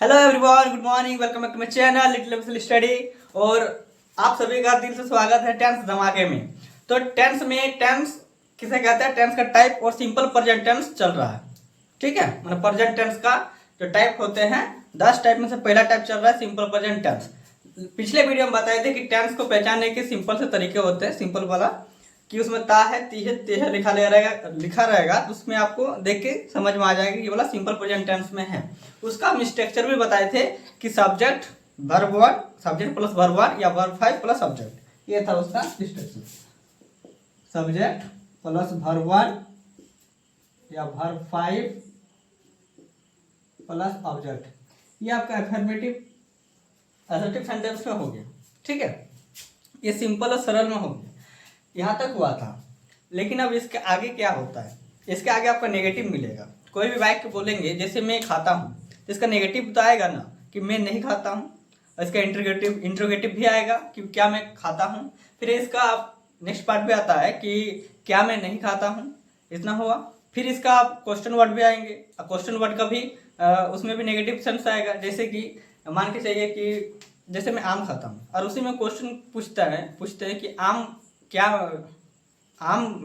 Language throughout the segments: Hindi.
Hello everyone, good morning, welcome back to my channel little level study. और आप सभी का दिल से स्वागत है टेंस धमाके में। तो टेंस में टेंस किसे कहते हैं, टेंस का टाइप और सिंपल प्रेजेंट टेंस चल रहा है। ठीक है, मतलब प्रेजेंट टेंस का जो टाइप होते हैं 10 टाइप में से पहला टाइप चल रहा है सिंपल प्रेजेंट टेंस। पिछले वीडियो में बताए थे कि टेंस को पहचानने के सिंपल से तरीके होते हैं। सिंपल वाला कि उसमें ता है, ती है, ते है लिखा रहेगा तो उसमें आपको देख के समझ में आ जाएगा कि ये वाला सिंपल प्रेजेंट टेंस में है। उसका हम स्ट्रक्चर भी बताए थे कि subject verb one, subject plus verb one या वर्ब फाइव प्लस सब्जेक्ट, ये था उसका structure. Subject plus verb one या वर्ब फाइव प्लस ऑब्जेक्ट, ये आपका एफर्मेटिव सेंटेंस में हो गया। ठीक है, ये सिंपल और सरल में हो गया, यहाँ तक हुआ था। लेकिन अब इसके आगे क्या होता है, इसके आगे आपका नेगेटिव मिलेगा। कोई भी वाक्य बोलेंगे, जैसे मैं खाता हूँ, तो इसका नेगेटिव तो आएगा ना कि मैं नहीं खाता हूँ। इसका इंट्रोगेटिव भी आएगा कि क्या मैं खाता हूँ। फिर इसका नेक्स्ट पार्ट भी आता है कि क्या मैं नहीं खाता हूँ, इतना हुआ। फिर इसका आप क्वेश्चन वर्ड भी आएंगे, क्वेश्चन वर्ड का भी उसमें भी नेगेटिव सेंस आएगा। जैसे कि मान के चाहिए कि जैसे मैं आम खाता हूँ और उसी में क्वेश्चन पूछते हैं कि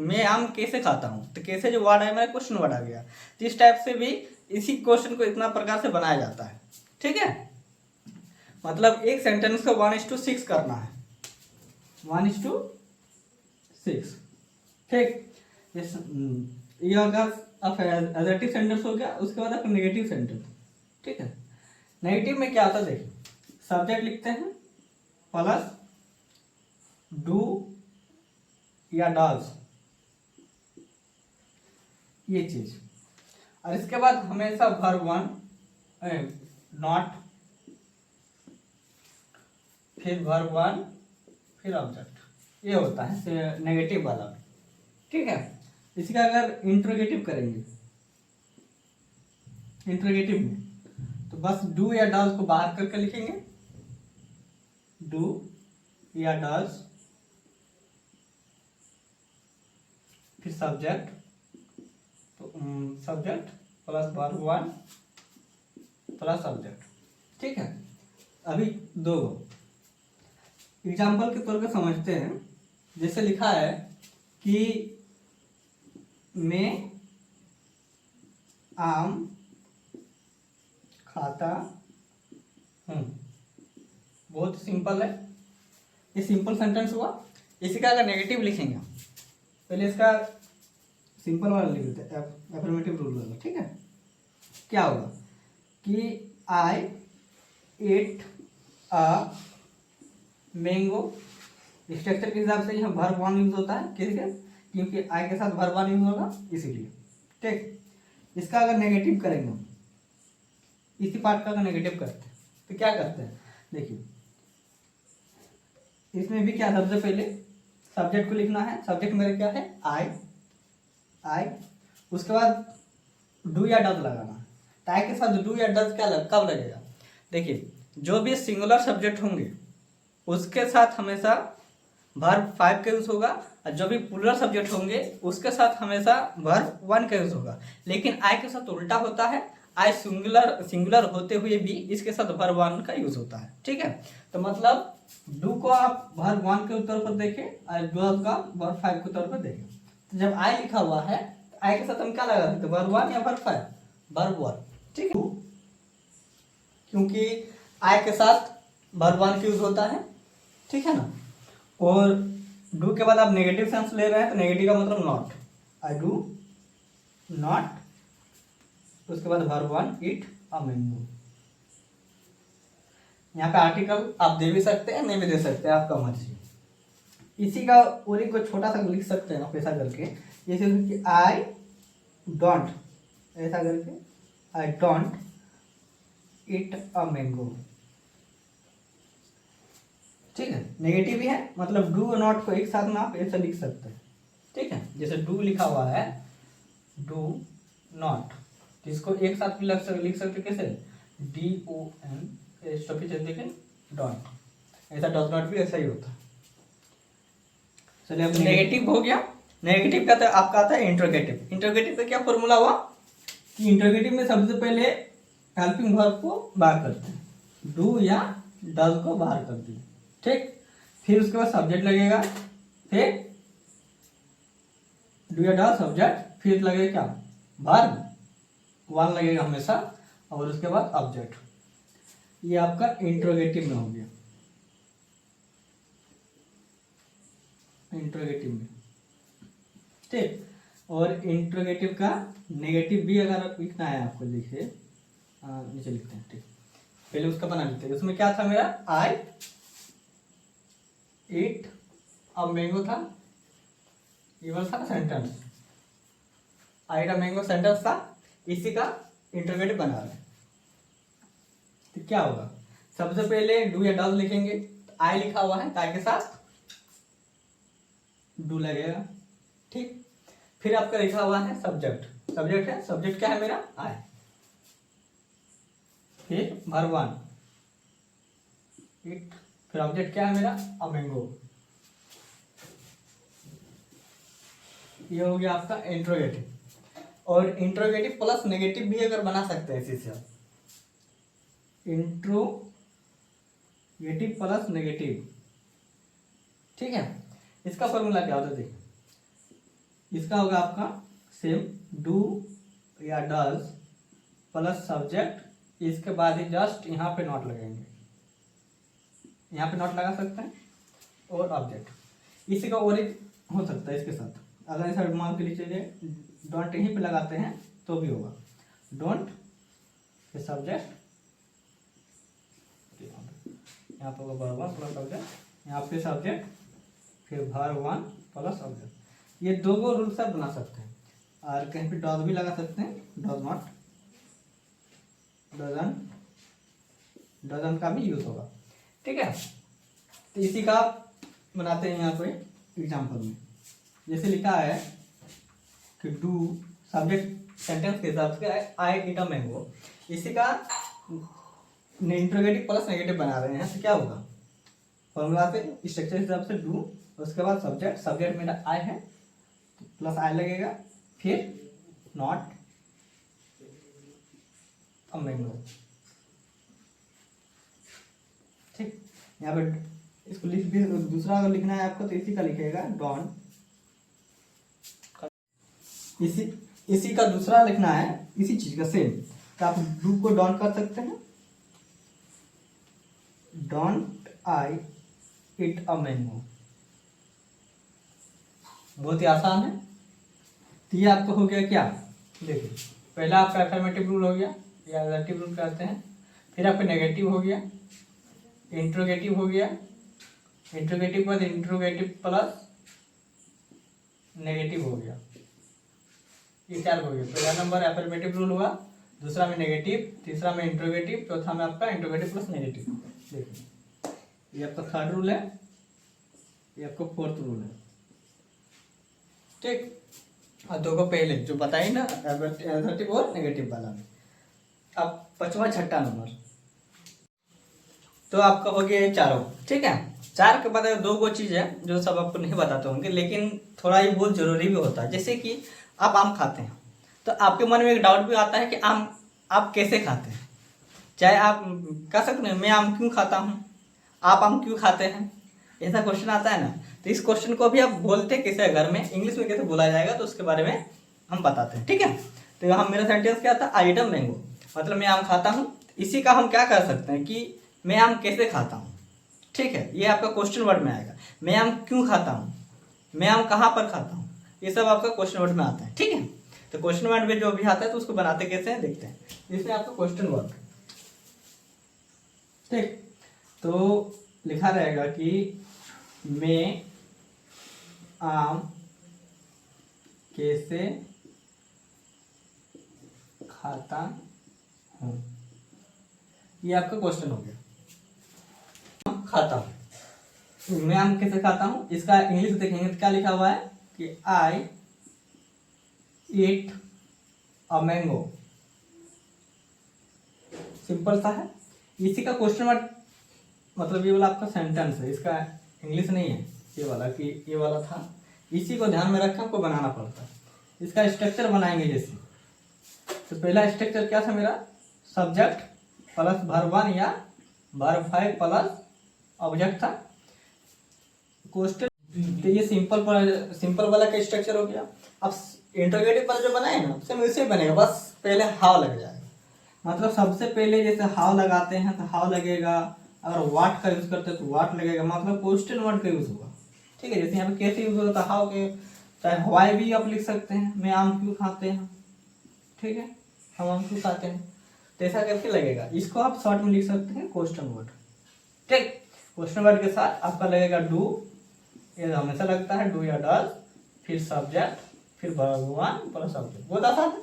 मैं आम कैसे खाता हूँ, तो कैसे जो वर्ड है मेरा क्वेश्चन वर्ड आ गया। तो इस टाइप से भी इसी क्वेश्चन को इतना प्रकार से बनाया जाता है। ठीक है, मतलब एक सेंटेंस को 1:6 करना है, 1:6। ठीक, ये अगर एडजेक्टिव सेंटेंस हो गया, उसके बाद आपका नेगेटिव सेंटेंस। ठीक है, नेगेटिव में क्या होता है, देखिए सब्जेक्ट लिखते हैं प्लस डू या डज, ये चीज। और इसके बाद हमेशा वर्ब वन, नॉट, फिर वर्ब वन, फिर ऑब्जेक्ट, ये होता है नेगेटिव वाला। ठीक है, इसका अगर इंट्रोगेटिव करेंगे, इंट्रोगेटिव में तो बस डू या डज को बाहर करके लिखेंगे, डू या डज, फिर सब्जेक्ट, तो subject plus verb one plus subject. ठीक है, अभी दो एग्जाम्पल के तौर पर समझते हैं। जैसे लिखा है कि मैं आम खाता हूँ, बहुत सिंपल है, ये सिंपल सेंटेंस हुआ। इसी का अगर नेगेटिव लिखेंगे, पहले इसका सिंपल वाला लिख देते हैं, एफर्मेटिव रूल वाला। ठीक है, क्या होगा कि आई एट अ मैंगो। स्ट्रक्चर के हिसाब से यहाँ वर्ब वन यूज होता है, किसके, क्योंकि आई के साथ वर्ब वन यूज होगा इसीलिए। ठीक, इसका अगर नेगेटिव करेंगे, इसी पार्ट का अगर नेगेटिव करते हैं तो क्या करते हैं, देखिए इसमें भी क्या, सबसे पहले सब्जेक्ट को लिखना है। सब्जेक्ट मेरे क्या है, आई, उसके बाद डू या डज लगाना है। तो आई के साथ डू या डज कब लगेगा, देखिए जो भी सिंगुलर सब्जेक्ट होंगे उसके साथ हमेशा वर्ब फाइव का यूज होगा, और जो भी प्लूरल सब्जेक्ट होंगे उसके साथ हमेशा वर्ब वन का यूज होगा। लेकिन आई के साथ उल्टा होता है, आई सिंगुलर होते हुए भी इसके साथ वर्ब वन का यूज होता है। ठीक है, तो मतलब डू को आप वर्ब वन के तौर पर देखें और डज का वर्ब फाइव के तौर पर देखें। तो जब आई लिखा हुआ है, आई के साथ हम क्या लगा सकते, वर्ब वन या वर्ब फाइव, वर्ब वन। ठीक है, क्योंकि आई के साथ वर्ब वन का यूज होता है। ठीक है ना, और डू के बाद आप नेगेटिव सेंस ले रहे हैं तो नेगेटिव का मतलब नॉट, आई डू नॉट, उसके बाद verb one eat a mango. यहाँ पे आर्टिकल आप दे भी सकते हैं, नहीं भी दे सकते हैं, आपका मर्जी। इसी का और एक छोटा सा लिख सकते हैं आप ऐसा करके, जैसे कि आई डोंट, ऐसा करके I don't eat a mango. ठीक है, नेगेटिव भी है, मतलब डू और नॉट को एक साथ में आप ऐसे लिख सकते हैं। ठीक है, जैसे डू लिखा हुआ है, डू नॉट, जिसको एक साथ भी लिख सकते कैसे, DON, लेकिन डॉट, ऐसा डॉट नॉट भी ऐसा ही होता है। चलिए अब नेगेटिव हो गया। नेगेटिव का तो आपका आता है इंट्रोगेटिव। इंट्रोगेटिव का क्या फॉर्मूला हुआ कि इंट्रोगेटिव में सबसे पहले हेल्पिंग वर्ब को बाहर करते हैं, डू या डज को बाहर कर दिए, ठीक। फिर उसके बाद सब्जेक्ट लगेगा, फिर डू या डज सब्जेक्ट, फिर लगेगा क्या, वर्ब, वन लगेगा हमेशा, और उसके बाद ऑब्जेक्ट। ये आपका इंट्रोगेटिव में हो गया, इंट्रोगेटिव में, ठीक। और इंट्रोगेटिव का नेगेटिव भी अगर लिखना है आपको, लिखिए, नीचे लिखते हैं, ठीक। पहले उसका बना लेते हैं। उसमें क्या था मेरा, आई ईट अ मैंगो था, ये वाला था sentence, I eat a mango sentence था, इसी का इंट्रोगेटिव बना रहे हैं। तो क्या होगा, सबसे पहले डू या डज लिखेंगे, आई लिखा हुआ है, ताई के साथ डू लगेगा, ठीक। फिर आपका लिखा हुआ है सब्जेक्ट, सब्जेक्ट है, सब्जेक्ट क्या है मेरा, आई। फिर वर्ब वन इट, फिर ऑब्जेक्ट क्या है मेरा, अ मैंगो। ये हो गया आपका इंट्रोगेटिव। और इंट्रोगेटिव प्लस नेगेटिव भी अगर बना सकते हैं इसी से, इंट्रोगेटिव प्लस नेगेटिव, ठीक है। इसका फॉर्मूला क्या होता है, देखिए, इसका होगा आपका सेम, डू या डज प्लस सब्जेक्ट, इसके बाद ही जस्ट यहाँ पे नॉट लगेंगे, यहाँ पे नॉट लगा सकते हैं, और ऑब्जेक्ट। इसी का और एक हो सकता है इसके साथ, अगर ऐसा मान के लीजिए डोंट यहीं पे लगाते हैं तो भी होगा, डोंट फिर सब्जेक्ट, यहाँ पे होगा वर्ब वन प्लस सब्जेक्ट, यहाँ पे सब्जेक्ट, फिर वर्ब वन प्लस ऑब्जेक्ट। ये दो रूल्स आप बना सकते हैं, और कहीं पे डज भी लगा सकते हैं, डज नॉट, डजन का भी यूज होगा, ठीक है। तो इसी का बनाते हैं यहाँ पे एग्जाम्पल में, जैसे लिखा है कि डू सब्जेक्ट सेंटेंस के हिसाब से आई ईट अ मैंगो, इसी का इंट्रोगेटिव प्लस नेगेटिव बना रहे हैं, तो क्या होगा, फॉर्मूला से स्ट्रक्चर हिसाब से डू, उसके बाद सब्जेक्ट, सब्जेक्ट मेरा आई है तो प्लस आई लगेगा, फिर नॉट अ मैंगो, ठीक। यहाँ पे इसको लिख भी, दूसरा अगर लिखना है आपको तो इसी का लिखेगा डॉन, इसी का दूसरा लिखना है इसी चीज का सेम, तो आप डू को डॉन कर सकते हैं, don't I eat a mango, बहुत ही आसान है। तो ये आपको हो गया क्या, देखिए, पहला आपका अफर्मेटिव रूल हो गया, या एडजेक्टिव रूल कहते हैं, फिर आपका नेगेटिव हो गया, इंट्रोगेटिव हो गया, इंट्रोगेटिव बाद इंट्रोगेटिव प्लस नेगेटिव हो गया, ये चार हो गया। पहला नंबर अफर्मेटिव रूल हुआ, दूसरा में नेगेटिव, तीसरा में इंट्रोगेटिव, चौथा में आपका इंट्रोगेटिव प्लस नेगेटिव। देखिए, ये आपका थर्ड रूल है, ये आपका फोर्थ रूल है, ठीक। और दो को पहले जो बताइए ना, एडजेक्टिव और नेगेटिव वाला में। अब पांचवा छठा नंबर, तो आपका हो गया ये चारों, ठीक है। चार के बाद दो गो चीज है जो सब आपको नहीं बताते होंगे, लेकिन थोड़ा ये बहुत जरूरी भी होता है। जैसे कि आप आम खाते हैं, तो आपके मन में एक डाउट भी आता है कि आम आप कैसे खाते हैं, चाहे आप कह सकते हैं मैं आम क्यों खाता हूँ, आप आम क्यों खाते हैं, ऐसा क्वेश्चन आता है ना। तो इस क्वेश्चन को भी आप बोलते कैसे है घर में, इंग्लिश में कैसे बोला जाएगा, तो उसके बारे में हम बताते हैं, ठीक है। तो यहाँ मेरा सेंटेंस क्या था, आई ईट अ मैंगो, मतलब मैं आम खाता हूँ। इसी का हम क्या कर सकते हैं कि मैं आम कैसे खाता हूँ, ठीक है। ये आपका क्वेश्चन वर्ड में आएगा, मैं आम क्यों खाता हूँ, मैं आम कहाँ पर खाता हूँ, ये सब आपका क्वेश्चन वर्ड में आता है, ठीक है। तो क्वेश्चन वर्ड में जो भी आता है तो उसको बनाते कैसे हैं देखते हैं। इसमें आपका क्वेश्चन वर्ड, ठीक। तो लिखा रहेगा कि मैं आम कैसे खाता हूँ, ये आपका क्वेश्चन हो गया, खाता हूँ, मैं आम कैसे खाता हूँ। इसका इंग्लिश देखेंगे तो क्या लिखा हुआ है कि आई ईट अ मैंगो, सिंपल सा है। इसी का क्वेश्चन वर्ड, मतलब ये वाला आपका सेंटेंस है, इसका इंग्लिश नहीं है ये वाला, कि ये वाला था, इसी को ध्यान में रखकर आपको बनाना पड़ता है। इसका स्ट्रक्चर बनाएंगे जैसे, तो पहला स्ट्रक्चर क्या था मेरा, सब्जेक्ट प्लस वर्ब 1 या वर्ब 5 प्लस ऑब्जेक्ट था क्वेश्चन। तो ये सिंपल वाला का स्ट्रक्चर हो गया। अब इंटरोगेटिव वाला जो बनाए ना सेम वैसे ही बनेगा, बस पहले हाउ लग जाएगा। मतलब सबसे पहले जैसे हाउ लगाते हैं तो हाउ लगेगा, अगर व्हाट का यूज करते हैं तो व्हाट लगेगा, मतलब क्वेश्चन वर्ड का यूज होगा। ठीक है, जैसे यहाँ पे कैसे यूज होता है हाउ के, चाहे व्हाई भी आप लिख सकते हैं, मैं आम क्यों खाते हैं, ठीक है, हम आम क्यों खाते हैं, तो ऐसा करके लगेगा। इसको आप शॉर्ट में लिख सकते हैं क्वेश्चन वर्ड। ठीक, क्वेश्चन वर्ड के साथ आपका लगेगा डू, ये हमेशा लगता है डू या डज, फिर सब्जेक्ट, फिर वर्ब 1 प्लस ऑब्जेक्ट, बहुत आसान है,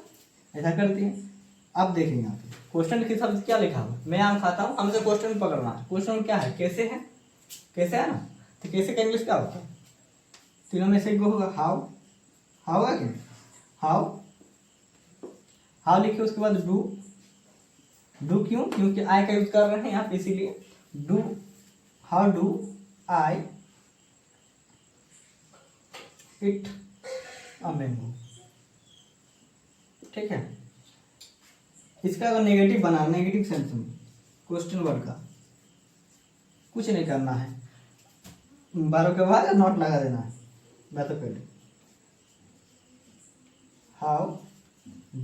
ऐसा करती है। अब देखेंगे यहाँ पे क्वेश्चन के शब्द क्या लिखा हुआ, मैं आम खाता हूँ, हमसे क्वेश्चन पकड़ना है। क्वेश्चन क्या है, कैसे है, कैसे है ना, तो कैसे का इंग्लिश क्या होता है, तीनों में से एक होगा हाउ, हाउ है क्या, हाउ, हाउ लिखिए, उसके बाद डू, डू क्यों, क्योंकि आई का यूज कर रहे हैं यहाँ पे, इसीलिए do, how do I it a mango. ठीक है, इसका अगर नेगेटिव बना, नेगेटिव सेंस में क्वेश्चन वर्ड का कुछ नहीं करना है, 12 के बाद नॉट लगा देना है। मैं तो पहले हाउ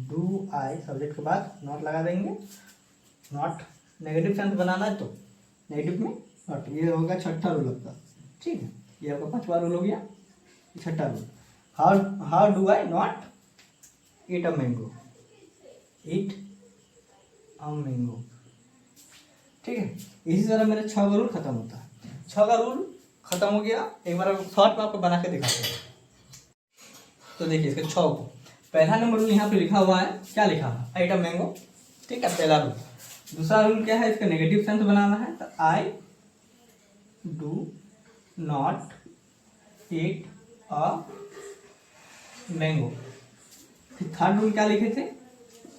डू आई, सब्जेक्ट के बाद नॉट लगा देंगे, नॉट ननेगेटिव सेंस बनाना है तो नेगेटिव में नॉट, ये होगा छठा रूल आपका। ठीक है, ये आपका 5वां रूल हो गया, छठा rule. How do I not eat a mango, eat a mango. ठीक है, इसी तरह मेरे 6 का रूल खत्म होता है। 6 का रूल खत्म हो गया, एक बार शॉर्ट में आपको बना के दिखाते हैं। तो देखिए इसके 6 को, पहला नंबर रूल यहाँ पे लिखा हुआ है, क्या लिखा है, आई ईट अ मैंगो। ठीक है, पहला रूल। दूसरा रूल क्या है, इसका नेगेटिव सेंस बनाना है, तो I do not eat a mango. फिर थर्ड रूल क्या लिखे थे,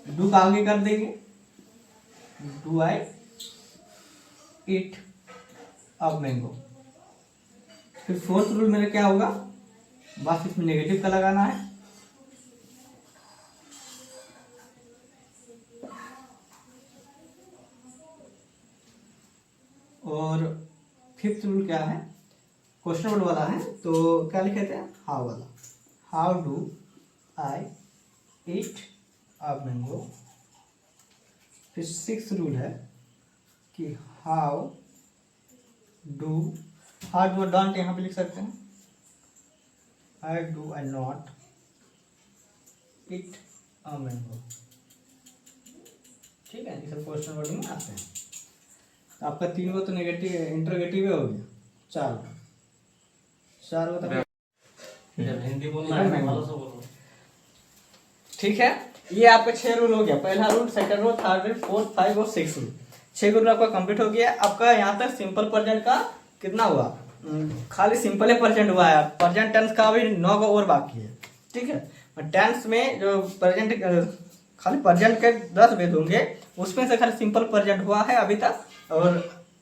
डू का आगे कर देंगे, do I eat a mango. फिर फोर्थ रूल मेरा क्या होगा, बस इसमें नेगेटिव का लगाना है, और फिफ्थ रूल क्या है, क्वेश्चन वर्ड वाला है, तो क्या लिखे थे, हाउ वाला, how do I eat a mango. फिर सिक्स्थ रूल है कि हाउ डू डोंट यहाँ पे लिख सकते हैं, I do I not eat a mango. ठीक है, ये सब क्वेश्चन वर्ड में आते हैं। तो आपका 3 गो तो नेगेटिव इंटरोगेटिव हो गया, 4 गो तो हिंदी बोलना है, वाला सब बोलो। ठीक है, ये आपका 6 रूल हो गया, पहला rule, second rule, third rule, fourth, 5 और 6 रूल। 6 रूल आपका कंप्लीट हो गया। आपका यहाँ तक सिंपल प्रेजेंट का कितना हुआ, खाली सिंपल ही प्रेजेंट हुआ है, प्रेजेंट टेंस का अभी 9 का और बाकी है। ठीक है, टेंस में जो प्रेजेंट खाली प्रेजेंट के 10 भेद होंगे, उसमें से खाली सिंपल प्रेजेंट हुआ है अभी तक। और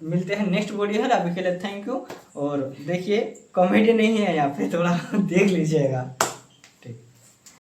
मिलते हैं नेक्स्ट वीडियो है, अभी के लिए थैंक यू। और देखिए कॉमेडी नहीं है यहाँ पे, थोड़ा देख लीजिएगा।